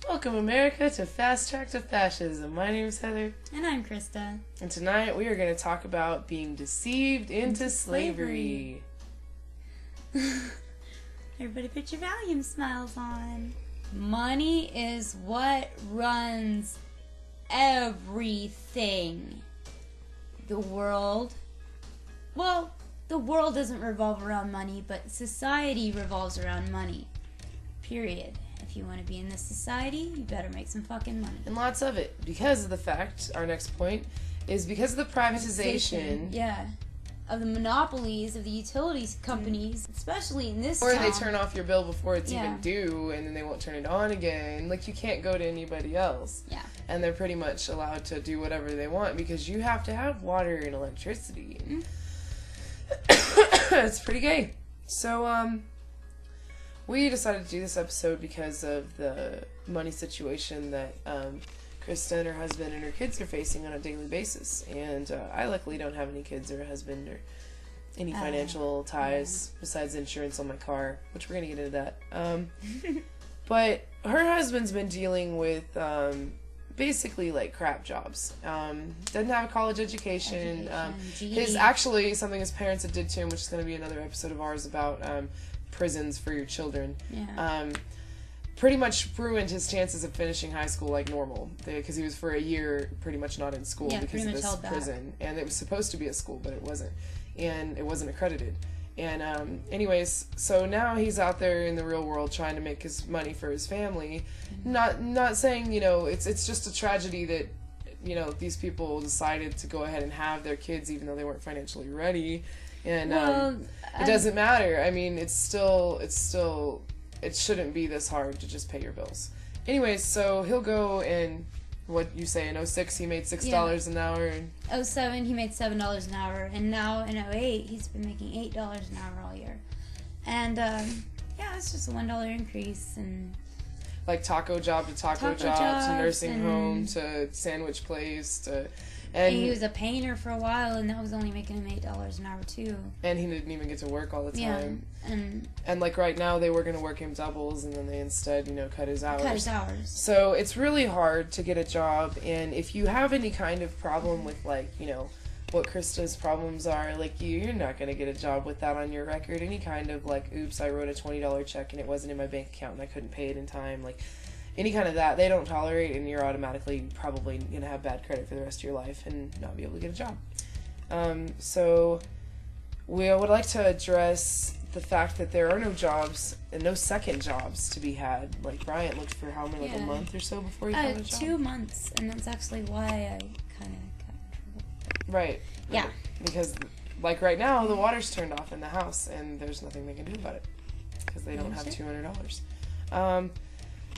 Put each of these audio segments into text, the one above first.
Welcome, America, to Fast Track to Fascism. My name is Heather. And I'm Krista. And tonight we are going to talk about being deceived into slavery. Everybody put your Valium smiles on. Money is what runs everything. The world doesn't revolve around money, but society revolves around money. Period. If you want to be in this society, you better make some fucking money. And lots of it. Because of the fact, our next point, is because of the privatization. Yeah. Of the monopolies of the utilities companies, especially in this Or town. they turn off your bill before it's even due, and then they won't turn it on again. Like, you can't go to anybody else. Yeah. And they're pretty much allowed to do whatever they want because you have to have water and electricity. Mm-hmm. It's pretty gay. So, we decided to do this episode because of the money situation that Christa and her husband and her kids are facing on a daily basis. And I luckily don't have any kids or a husband or any financial ties besides insurance on my car, which we're going to get into that. But her husband's been dealing with basically like crap jobs. Doesn't have a college education. His actually something his parents had did to him, which is going to be another episode of ours about prisons for your children. Pretty much ruined his chances of finishing high school like normal because he was for a year pretty much not in school because of this prison. And it was supposed to be a school, but it wasn't. And it wasn't accredited. And anyways, so now he's out there in the real world trying to make his money for his family. Not saying, it's just a tragedy that, these people decided to go ahead and have their kids even though they weren't financially ready. And it doesn't matter. I mean, it shouldn't be this hard to just pay your bills. Anyways, so he'll go and, what you say, in 06 he made $6 an hour. And 07 he made $7 an hour. And now in 08 he's been making $8 an hour all year. And, it's just a $1 increase. And like taco job to taco job to nursing home to sandwich place to... And he was a painter for a while, and that was only making him $8 an hour, too. And he didn't even get to work all the time. Yeah, and like right now, they were going to work him doubles, and then they instead, cut his hours. Cut his hours. So it's really hard to get a job, and if you have any kind of problem with, like, what Krista's problems are, like, you're not going to get a job with that on your record. Any kind of, like, oops, I wrote a $20 check, and it wasn't in my bank account, and I couldn't pay it in time, like... Any kind of that, they don't tolerate, and you're automatically probably going to have bad credit for the rest of your life and not be able to get a job. So we would like to address the fact that there are no jobs and no second jobs to be had. Like, Bryant looked for how many, like a month or so before he found a job? 2 months, and that's actually why I kind of got in trouble. Right. Yeah. Because, like, right now, the water's turned off in the house, and there's nothing they can do about it because they don't have $200.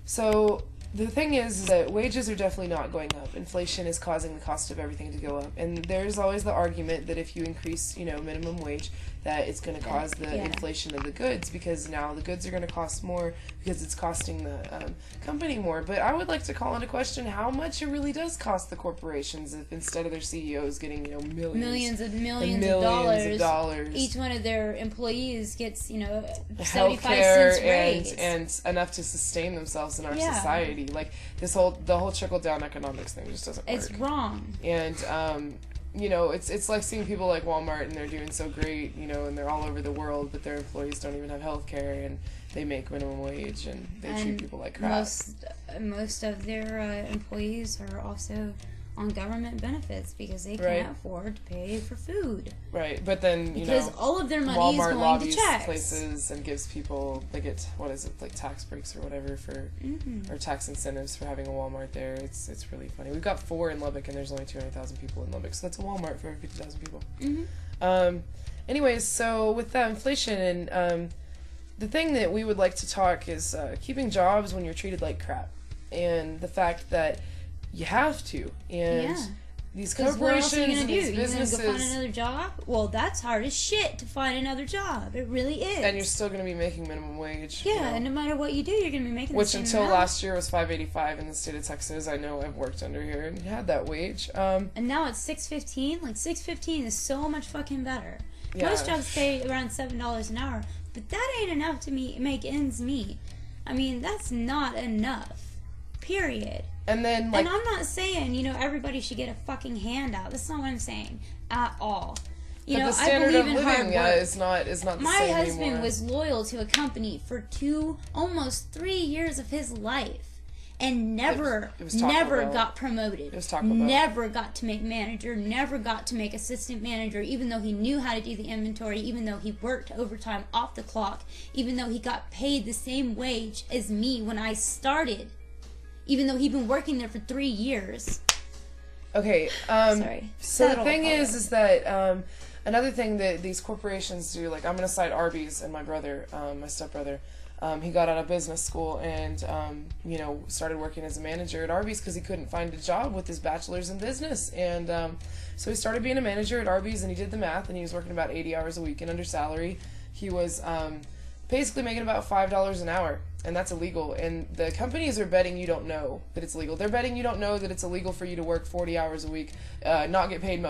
So the thing is that wages are definitely not going up. Inflation is causing the cost of everything to go up. And there's always the argument that if you increase, minimum wage, that it's going to cause the inflation of the goods because now the goods are going to cost more because it's costing the company more. But I would like to call into question how much it really does cost the corporations if instead of their CEOs getting, millions of dollars. Each one of their employees gets, 75 cents raise. And enough to sustain themselves in our society. Like, the whole trickle-down economics thing just doesn't work. It's wrong. And, it's like seeing people like Walmart and they're doing so great, and they're all over the world, but their employees don't even have health care and they make minimum wage and they treat people like crap. Most of their employees are also on government benefits because they can't afford to pay for food. Right, but then, because all of their money Walmart is going lobbies to checks. Places and gives people, they get, like tax breaks or whatever for, or tax incentives for having a Walmart there. It's really funny. We've got 4 in Lubbock and there's only 200,000 people in Lubbock, so that's a Walmart for every 50,000 people. Anyways, so with that inflation and the thing that we would like to talk is keeping jobs when you're treated like crap and the fact that you have to, and these corporations and these businesses. You gonna go find another job? Well, that's hard as shit to find another job. It really is. And you're still going to be making minimum wage. Yeah, and no matter what you do, you're going to be making the same which until amount. Last year was $5.85 in the state of Texas. I know I've worked under here and had that wage. And now it's $6.15. Like $6.15 is so much fucking better. Yeah. Most jobs pay around $7 an hour, but that ain't enough to make ends meet. I mean, that's not enough. Period. And then, like... And I'm not saying, you know, everybody should get a fucking handout. That's not what I'm saying at all. You know, the standard I believe of in hard living work. is not the same My husband anymore. was loyal to a company for almost 3 years of his life. And never got promoted. It was Taco Bell. Never got to make manager. Never got to make assistant manager, even though he knew how to do the inventory, even though he worked overtime off the clock, even though he got paid the same wage as me when I started, even though he'd been working there for 3 years. Okay. Sorry. So the thing is that another thing that these corporations do, like I'm going to cite Arby's and my brother, my stepbrother. He got out of business school and, you know, started working as a manager at Arby's because he couldn't find a job with his bachelor's in business. And so he started being a manager at Arby's, and he did the math, and he was working about 80 hours a week and under salary. He was basically making about $5 an hour, and that's illegal. And the companies are betting you don't know that it's illegal. They're betting you don't know that it's illegal for you to work 40 hours a week, not get paid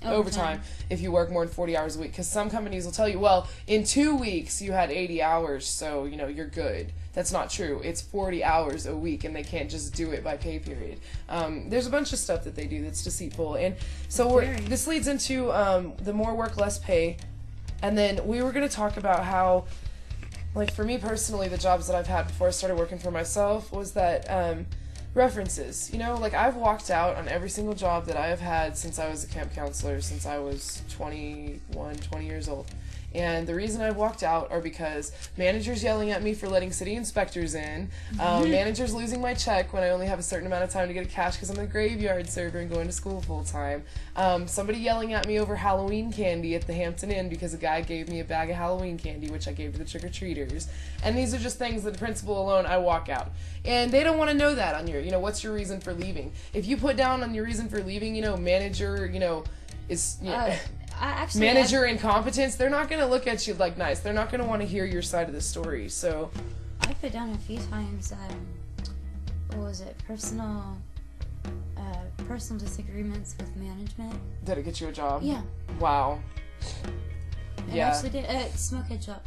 overtime if you work more than 40 hours a week. Because some companies will tell you, well, in 2 weeks you had 80 hours, so, you know, you're good. That's not true. It's 40 hours a week, and they can't just do it by pay period. There's a bunch of stuff that they do that's deceitful. And so this leads into the more work, less pay. And then we were going to talk about how, like, for me personally, the jobs that I've had before I started working for myself was that references. You know, like, I've walked out on every single job that I have had since I was a camp counselor, since I was 20 years old. And the reason I walked out are because managers yelling at me for letting city inspectors in, managers losing my check when I only have a certain amount of time to get it cash because I'm a graveyard server and going to school full time, somebody yelling at me over Halloween candy at the Hampton Inn because a guy gave me a bag of Halloween candy, which I gave to the trick-or-treaters. And these are just things that the principal alone, I walk out. And they don't want to know that on your, you know, what's your reason for leaving? If you put down on your reason for leaving, you know, manager, you know, is... You know, manager incompetence, they're not going to look at you like nice. They're not going to want to hear your side of the story. So I put down a few times what was it, personal disagreements with management. Did it get you a job? Yeah. Wow. It actually did. Smoke head shop.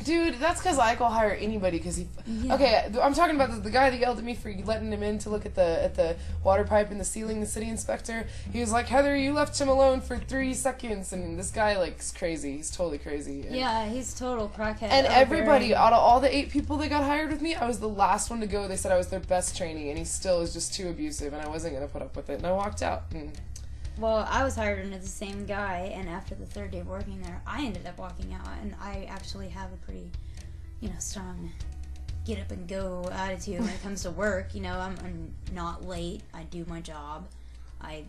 Dude, that's because Ike will hire anybody because he... Yeah. Okay, I'm talking about the guy that yelled at me for letting him in to look at the water pipe in the ceiling, the city inspector. He was like, Heather, you left him alone for 3 seconds. And this guy, like, is crazy. He's totally crazy. And, yeah, he's total crackhead. And everybody, out of all the 8 people that got hired with me, I was the last one to go. They said I was their best trainee, and he still is just too abusive, and I wasn't going to put up with it. And I walked out. Well, I was hired under the same guy, and after the 3rd day of working there, I ended up walking out, and I actually have a pretty, you know, strong get up and go attitude when it comes to work. You know, I'm not late. I do my job. I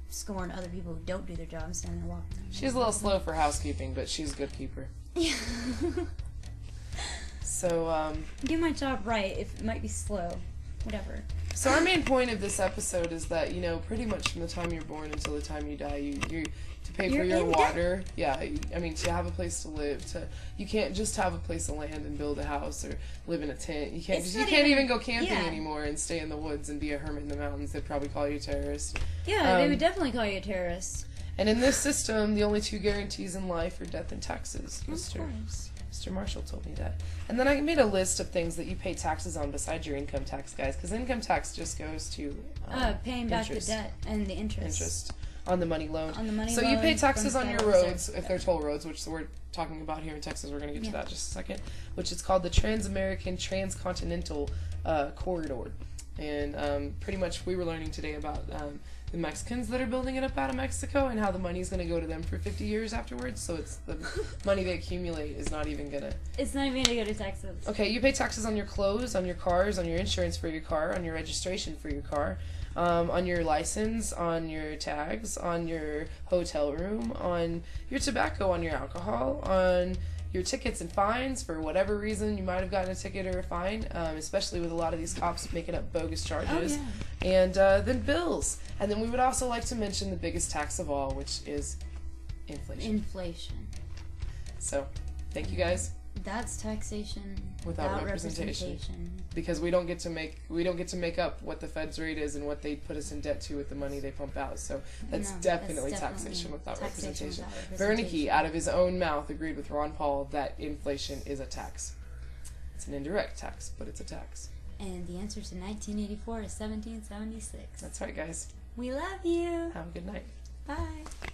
scorn other people who don't do their job and stand there walking. She's a little slow for housekeeping, but she's a good keeper. Yeah. So, do my job right. If it might be slow, whatever. So our main point of this episode is that, you know, pretty much from the time you're born until the time you die, you to pay for your water. Yeah, I mean, to have a place to live. You can't just have a place of land and build a house or live in a tent. You can't even go camping anymore and stay in the woods and be a hermit in the mountains. They'd probably call you a terrorist. Yeah, they would definitely call you a terrorist. And in this system, the only 2 guarantees in life are death and taxes. Of course. Mr. Marshall told me that. And then I made a list of things that you pay taxes on besides your income tax, guys, because income tax just goes to paying back the debt and the interest. On the money loan. So loan you pay taxes on your roads, if they're toll roads, which we're talking about here in Texas. We're going to get to that in just a second, which is called the Trans-American Transcontinental Corridor. And pretty much we were learning today about the Mexicans that are building it up out of Mexico and how the money's going to go to them for 50 years afterwards. So it's the money they accumulate is not even going to... It's not even going to go to Texas. Okay, you pay taxes on your clothes, on your cars, on your insurance for your car, on your registration for your car, on your license, on your tags, on your hotel room, on your tobacco, on your alcohol, on your tickets and fines for whatever reason you might have gotten a ticket or a fine, especially with a lot of these cops making up bogus charges. Oh, yeah. And then bills. And then we would also like to mention the biggest tax of all, which is inflation. So, thank you guys. That's taxation without representation. Because we don't get to make up what the Fed's rate is and what they put us in debt to with the money they pump out. So that's definitely taxation without representation. Bernanke, out of his own mouth, agreed with Ron Paul that inflation is a tax. It's an indirect tax, but it's a tax. And the answer to 1984 is 1776. That's right, guys. We love you. Have a good night. Bye.